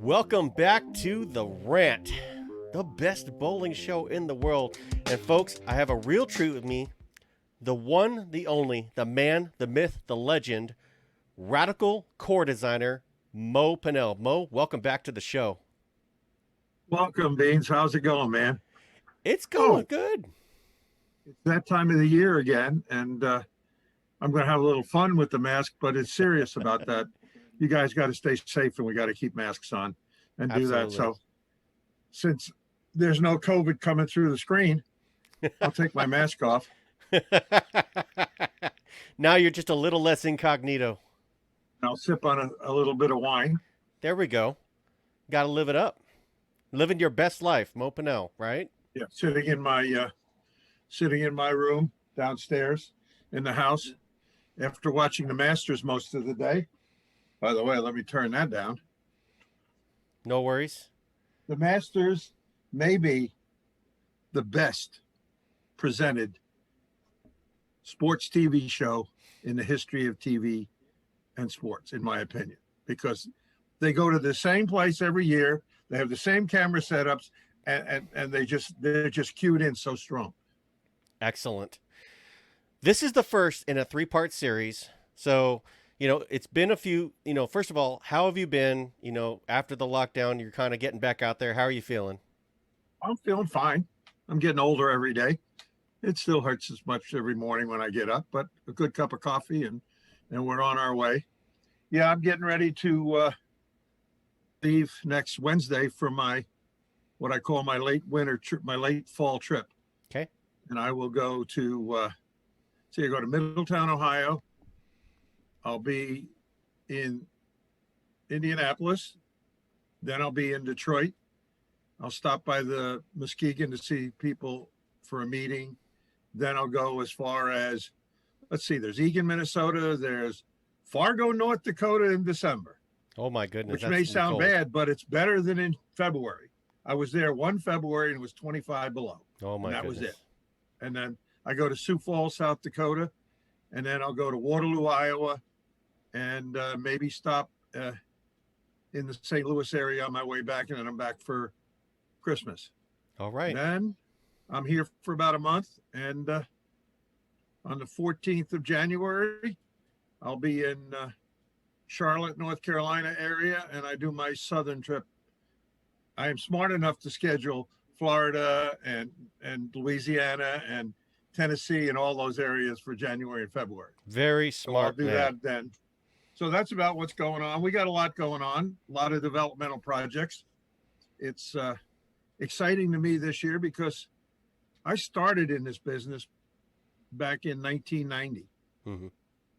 Welcome back to the Rant, the best bowling show in the world. And folks, I have a real treat with me. The one, the only, the man, the myth, the legend, radical core designer, Mo Pinel. Mo, welcome back to the show. Welcome, Beans. How's it going, man? It's going good. It's that time of the year again, and I'm going to have a little fun with the mask, but it's serious about that. You guys got to stay safe, and we got to keep masks on and do that. Absolutely. So, since there's no COVID coming through the screen, I'll take my mask off. Now you're just a little less incognito. I'll sip on a little bit of wine. There we go. Got to live it up. Living your best life, Mo Pinel, right? Yeah, sitting in my room downstairs in the house after watching the Masters most of the day. By the way, let me turn that down. No worries. The Masters may be the best presented sports TV show in the history of TV and sports, in my opinion, because they go to the same place every year. They have the same camera setups, and they're just cued in so strong. Excellent. This is the first in a 3-part series. So, it's been a few, first of all, how have you been? After the lockdown, you're kind of getting back out there. How are you feeling? I'm feeling fine. I'm getting older every day. It still hurts as much every morning when I get up, but a good cup of coffee and we're on our way. Yeah, I'm getting ready to leave next Wednesday for what I call my late winter trip, my late fall trip. Okay. And I will go to I go to Middletown, Ohio. I'll be in Indianapolis. Then I'll be in Detroit. I'll stop by the Muskegon to see people for a meeting. Then I'll go as far as, let's see, there's Eagan, Minnesota. There's Fargo, North Dakota in December. Oh, my goodness. Which may sound bad, but it's better than in February. I was there one February and it was 25 below. Oh, my goodness. That was it. And then I go to Sioux Falls, South Dakota. And then I'll go to Waterloo, Iowa. And maybe stop in the St. Louis area on my way back. And then I'm back for Christmas. All right. And then I'm here for about a month. And on the 14th of January, I'll be in Charlotte, North Carolina area, and I do my southern trip. I am smart enough to schedule Florida and Louisiana and Tennessee and all those areas for January and February. Very smart. So I'll do that then. So that's about what's going on. We got a lot going on, a lot of developmental projects. It's exciting to me this year because I started in this business back in 1990. Mm-hmm.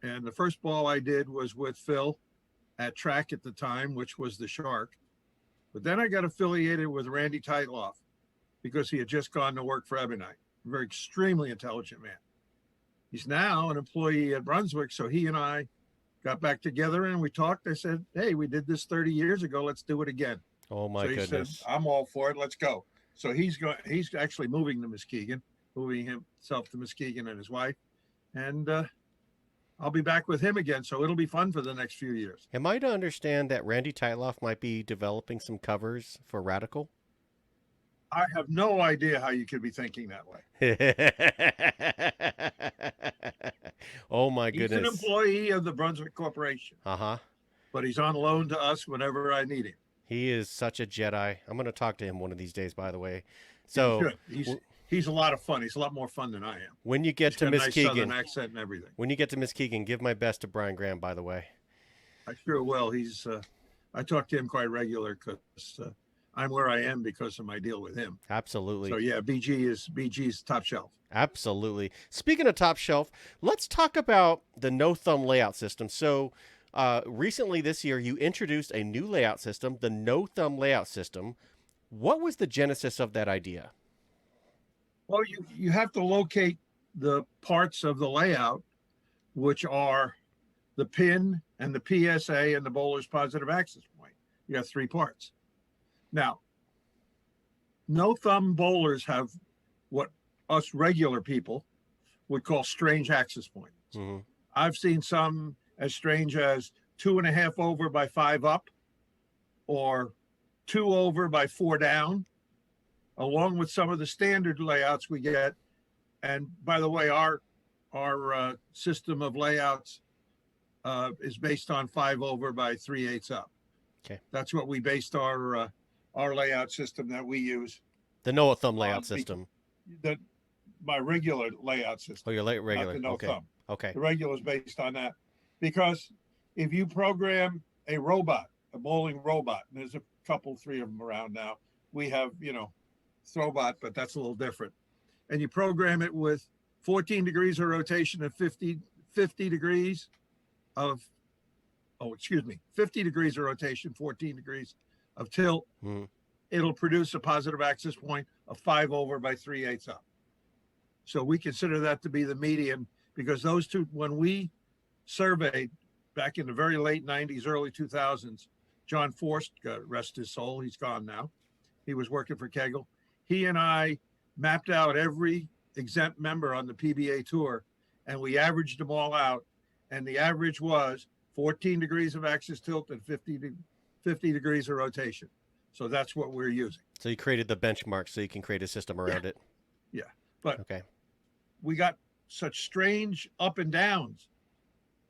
And the first ball I did was with Phil at track at the time, which was the Shark. But then I got affiliated with Randy Teitloff because he had just gone to work for Ebonite. A very extremely intelligent man. He's now an employee at Brunswick. So he and I got back together and we talked. I said, hey, we did this 30 years ago. Let's do it again. Oh, my goodness. Said, I'm all for it. Let's go. So he's actually moving to Muskegon, moving himself to Muskegon and his wife. And I'll be back with him again, so it'll be fun for the next few years. Am I to understand that Randy Teitloff might be developing some covers for Radical? I have no idea how you could be thinking that way. Oh, my goodness. He's an employee of the Brunswick Corporation. Uh-huh. But he's on loan to us whenever I need him. He is such a Jedi. I'm going to talk to him one of these days, by the way. So he's a lot of fun. He's a lot more fun than I am. When you get to Muskegon, nice Southern accent and everything. When you get to Muskegon, give my best to Brian Graham, by the way. I sure will. I talk to him quite regular because I'm where I am because of my deal with him. Absolutely. So yeah, BG's top shelf. Absolutely. Speaking of top shelf, let's talk about the no thumb layout system. So recently this year, you introduced a new layout system, the no thumb layout system. What was the genesis of that idea? Well, you have to locate the parts of the layout, which are the pin and the PSA and the bowler's positive access point. You have 3 parts. Now, no thumb bowlers have what us regular people would call strange access points. Mm-hmm. I've seen some as strange as 2.5 over by 5 up, or 2 over by 4 down, along with some of the standard layouts we get. And by the way, our system of layouts is based on 5 over by 3/8 up. Okay. That's what we based our layout system that we use. The no thumb layout system. My regular layout system. Oh, your regular. Not the no okay. thumb. Okay. The regular is based on that, because if you program a robot, a bowling robot, and there's a couple, 3 of them around now. We have, Throwbot, but that's a little different. And you program it with 14 degrees of rotation and 50 degrees of, 50 degrees of rotation, 14 degrees of tilt. Mm-hmm. It'll produce a positive axis point of 5 over by 3/8 up. So we consider that to be the median, because those two, when we surveyed back in the very late 90s, early 2000s, John Forst, God rest his soul, he's gone now. He was working for Kegel. He and I mapped out every exempt member on the PBA tour, and we averaged them all out. And the average was 14 degrees of axis tilt and 50 degrees of rotation. So that's what we're using. So you created the benchmark so you can create a system around it. Yeah. But okay, we got such strange up and downs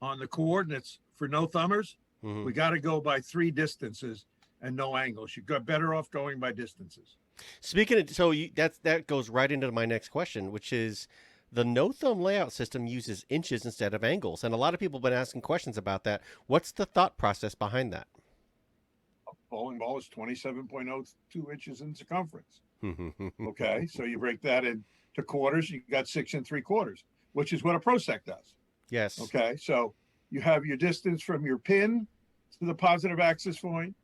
on the coordinates for no thumbers. Mm-hmm. We got to go by 3 distances and no angles. You got better off going by distances. Speaking of, so that goes right into my next question, which is the no thumb layout system uses inches instead of angles. And a lot of people have been asking questions about that. What's the thought process behind that? A bowling ball is 27.02 inches in circumference. Okay. So you break that into quarters, you got 6 3/4, which is what a prosec does. Yes. Okay. So you have your distance from your pin to the positive axis point,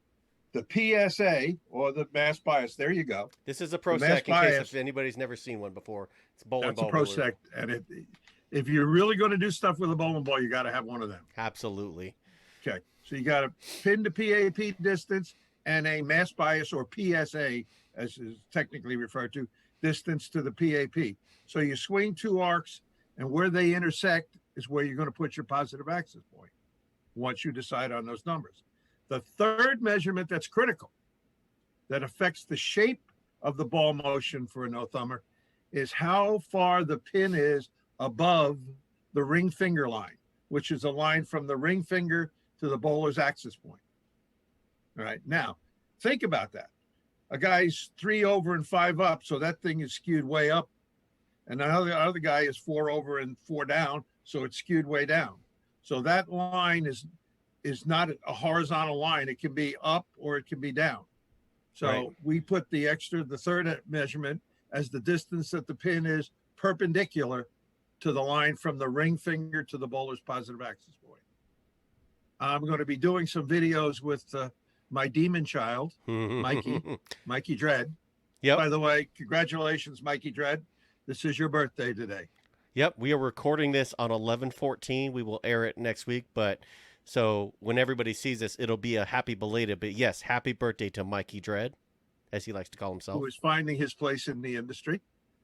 the PSA, or the mass bias. There you go. This is a prosec in case if anybody's never seen one before. It's a bowling ball. That's a prosec. And if you're really going to do stuff with a bowling ball, you got to have one of them. Absolutely. Okay. So you got a pin to PAP distance and a mass bias, or PSA, as is technically referred to, distance to the PAP. So you swing 2 arcs, and where they intersect is where you're going to put your positive axis point once you decide on those numbers. The third measurement that's critical, that affects the shape of the ball motion for a no-thumber, is how far the pin is above the ring finger line, which is a line from the ring finger to the bowler's axis point. All right. Now, think about that. A guy's 3 over and 5 up, so that thing is skewed way up. And the other guy is 4 over and 4 down, so it's skewed way down. So that line is not a horizontal line. It can be up or it can be down. So right. We put the third measurement as the distance that the pin is perpendicular to the line from the ring finger to the bowler's positive axis point. I'm going to be doing some videos with my demon child, Mikey Dread. Yep. By the way, congratulations, Mikey Dread. This is your birthday today. Yep. We are recording this on 11/14. We will air it next week, but so when everybody sees this, it'll be a happy belated, but yes, happy birthday to Mikey Dread, as he likes to call himself. Who is finding his place in the industry.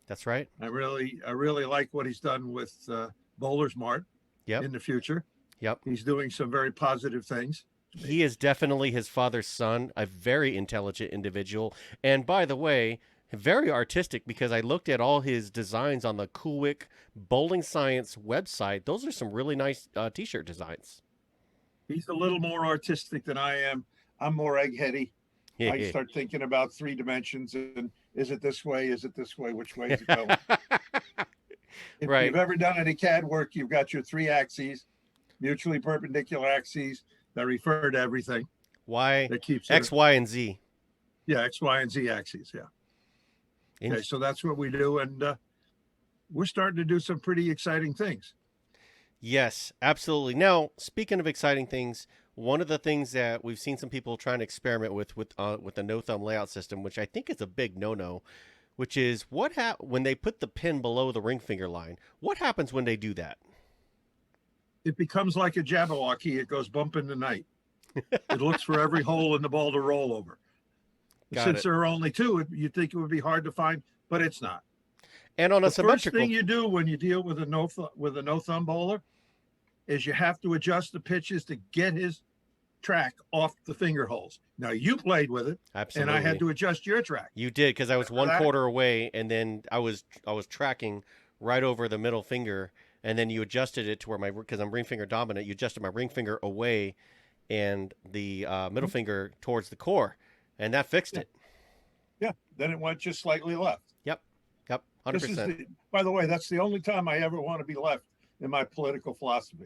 That's right. I really like what he's done with Bowler's Mart in the future. Yep. He's doing some very positive things. He is definitely his father's son, a very intelligent individual. And by the way, very artistic, because I looked at all his designs on the Coolwick bowling.science website. Those are some really nice T-shirt designs. He's a little more artistic than I am. I'm more eggheady. I start thinking about 3 dimensions and is it this way? Is it this way? Which way is it going? If you've ever done any CAD work, you've got your 3 axes, mutually perpendicular axes that refer to everything. That keeps X, Y, and Z. Yeah, X, Y, and Z axes. Yeah. Okay, so that's what we do, and we're starting to do some pretty exciting things. Yes, absolutely. Now, speaking of exciting things, one of the things that we've seen some people trying to experiment with the no thumb layout system, which I think is a big no-no, which is when they put the pin below the ring finger line. What happens when they do that? It becomes like a Jabberwocky. It goes bump in the night. It looks for every hole in the ball to roll over. Since there are only 2, you'd think it would be hard to find, but it's not. And on a symmetrical, first thing you do when you deal with a no thumb bowler is you have to adjust the pitches to get his track off the finger holes. Now you played with it, Absolutely. and I had to adjust your track. You did, because I was Remember one that? quarter away, and then I was tracking right over the middle finger, and then you adjusted it to where because I'm ring finger dominant, you adjusted my ring finger away and the middle finger towards the core, and that fixed Yeah. it. Yeah. Then it went just slightly left. Yep, 100%. This is by the way, that's the only time I ever want to be left in my political philosophy.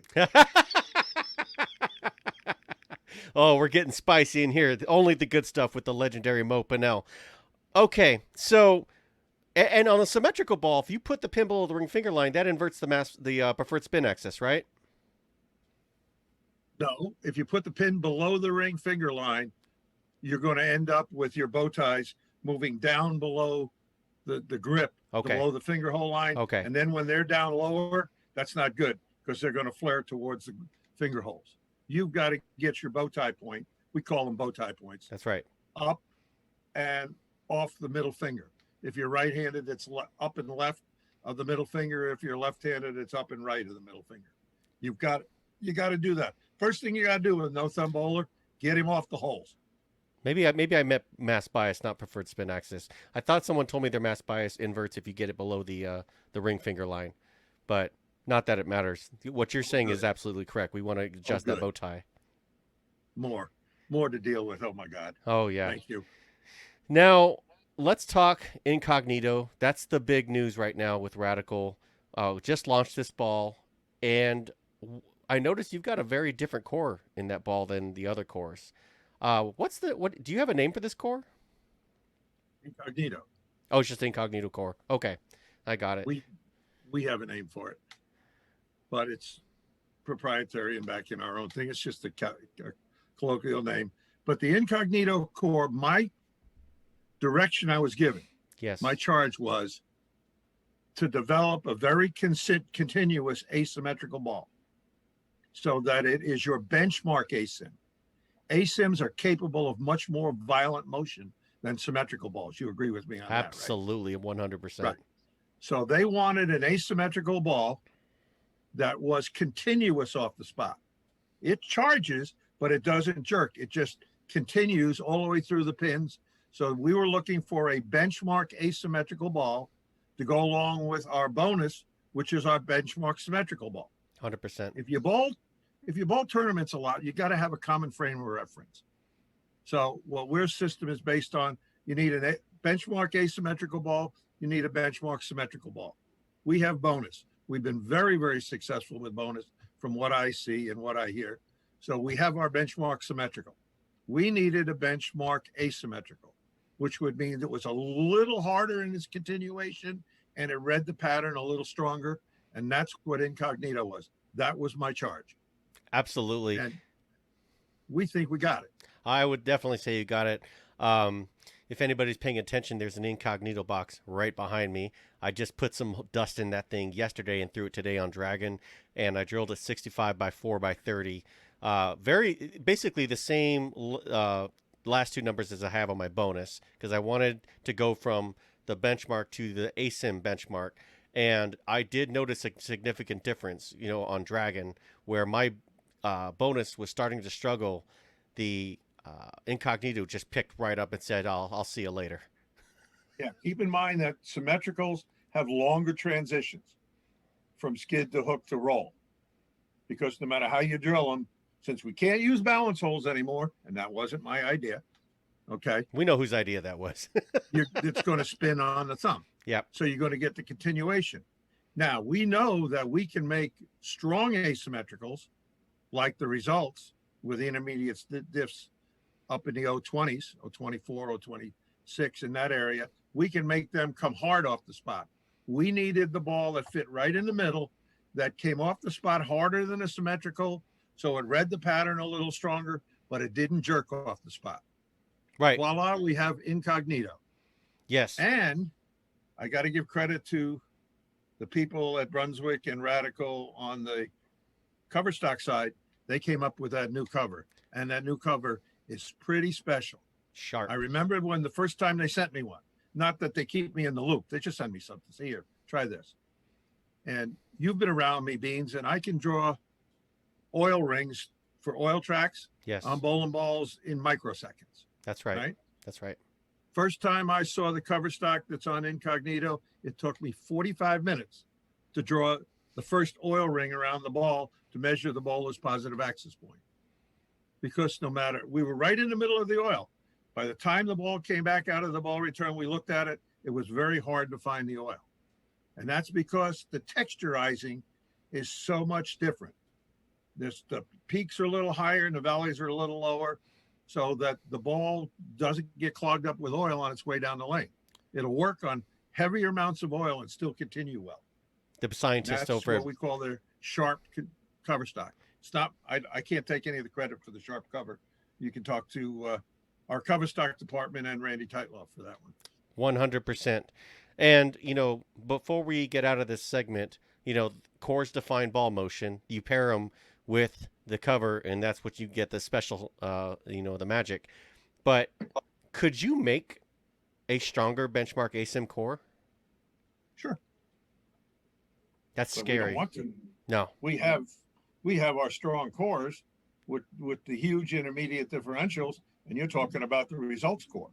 Oh, we're getting spicy in here. Only the good stuff with the legendary Mo Pinel. Okay, so and on a symmetrical ball, if you put the pin below the ring finger line, that inverts the preferred spin axis, right? No, if you put the pin below the ring finger line, you're going to end up with your bow ties moving down below the grip, Okay. below the finger hole line. Okay. And then when they're down lower, that's not good because they're going to flare towards the finger holes. You've got to get your bow tie point. We call them bow tie points. That's right. Up and off the middle finger. If you're right-handed, it's up and left of the middle finger. If you're left-handed, it's up and right of the middle finger. You got to do that. First thing you got to do with no thumb bowler, get him off the holes. Maybe I meant mass bias, not preferred spin axis. I thought someone told me their mass bias inverts if you get it below the ring finger line, but not that it matters. What you're saying is absolutely correct. We want to adjust that bow tie. More to deal with. Oh my God. Oh yeah. Thank you. Now let's talk Incognito. That's the big news right now with Radical. Just launched this ball, and I noticed you've got a very different core in that ball than the other cores. What do you have a name for this core? Incognito. Oh, it's just Incognito core. Okay. I got it. We have a name for it, but it's proprietary and back in our own thing. It's just a colloquial name. But the Incognito core, my direction I was given, yes, my charge was to develop a very continuous asymmetrical ball so that it is your benchmark asim. Asims are capable of much more violent motion than symmetrical balls. You agree with me on that, right? Absolutely, 100%. Right. So they wanted an asymmetrical ball that was continuous off the spot. It charges, but it doesn't jerk. It just continues all the way through the pins. So we were looking for a benchmark asymmetrical ball to go along with our bonus, which is our benchmark symmetrical ball. 100%. If you bowl tournaments a lot, you got to have a common frame of reference. So what our system is based on, you need a benchmark asymmetrical ball, you need a benchmark symmetrical ball. We have bonus. We've been very, very successful with bonus from what I see and what I hear. So we have our benchmark symmetrical. We needed a benchmark asymmetrical, which would mean it was a little harder in its continuation and it read the pattern a little stronger. And that's what Incognito was. That was my charge. Absolutely. And we think we got it. I would definitely say you got it. If anybody's paying attention, there's an Incognito box right behind me. I just put some dust in that thing yesterday and threw it today on Dragon, and I drilled it 65 by 4 by 30. Basically the same last two numbers as I have on my bonus, because I wanted to go from the benchmark to the ASIM benchmark. And I did notice a significant difference, on Dragon, where my bonus was starting to struggle. The Incognito just picked right up and said, I'll see you later. Yeah, keep in mind that symmetricals have longer transitions from skid to hook to roll, because no matter how you drill them, since we can't use balance holes anymore, and that wasn't my idea, okay? We know whose idea that was. It's going to spin on the thumb. Yep. So you're going to get the continuation. Now, we know that we can make strong asymmetricals, like the results with intermediate diffs up in the 020s, 024, 026, in that area. We can make them come hard off the spot. We needed the ball that fit right in the middle, that came off the spot harder than a symmetrical, so it read the pattern a little stronger, but it didn't jerk off the spot. Right. Voila, we have Incognito. Yes. And I got to give credit to the people at Brunswick and Radical on the cover stock side. They came up with that new cover, and that new cover is pretty special. Sharp. I remember when the first time they sent me one, not that they keep me in the loop. They just send me something. Say, here, try this. And you've been around me, Beans, and I can draw oil rings for oil tracks. Yes. I'm bowling balls in microseconds. That's right. Right? That's right. First time I saw the cover stock that's on Incognito, it took me 45 minutes to draw the first oil ring around the ball to measure the bowler's positive axis point. Because no matter, we were right in the middle of the oil. By the time the ball came back out of the ball return, we looked at it, it was very hard to find the oil. And that's because the texturizing is so much different. The peaks are a little higher and the valleys are a little lower, so that the ball doesn't get clogged up with oil on its way down the lane. It'll work on heavier amounts of oil and still continue well. The scientist That's over what we call the sharp cover stock. It's not, I can't take any of the credit for the sharp cover. You can talk to our cover stock department and Randy Tightloff for that one. 100%. And, before we get out of this segment, cores define ball motion. You pair them with the cover, and that's what you get the special, the magic. But could you make a stronger benchmark ASIM core? Sure. That's But scary. we don't want to. No. We have our strong cores with the huge intermediate differentials, and you're talking about the results core,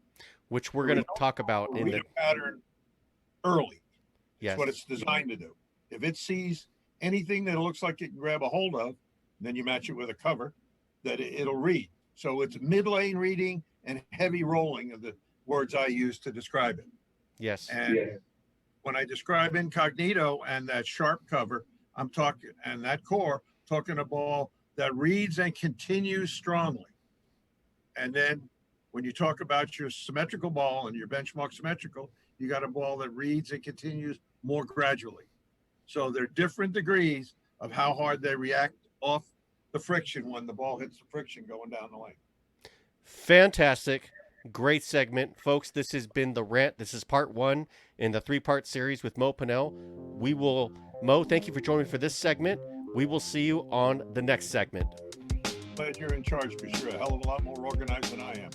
Which we're going to talk about in read the a pattern early. yes. That's what it's designed to do. If it sees anything that it looks like it can grab a hold of, then you match it with a cover that it'll read. So it's mid lane reading and heavy rolling of the words I use to describe it. Yes. And when I describe Incognito and that sharp cover, I'm talking, and that core, talking a ball that reads and continues strongly. And then when you talk about your symmetrical ball and your benchmark symmetrical, you got a ball that reads and continues more gradually. So there are different degrees of how hard they react off the friction when the ball hits the friction going down the lane. Fantastic. Great segment. Folks, this has been The Rant. This is part 1 in the 3-part series with Mo Pinel. Mo, thank you for joining me for this segment. We will see you on the next segment. Glad you're in charge because you're a hell of a lot more organized than I am.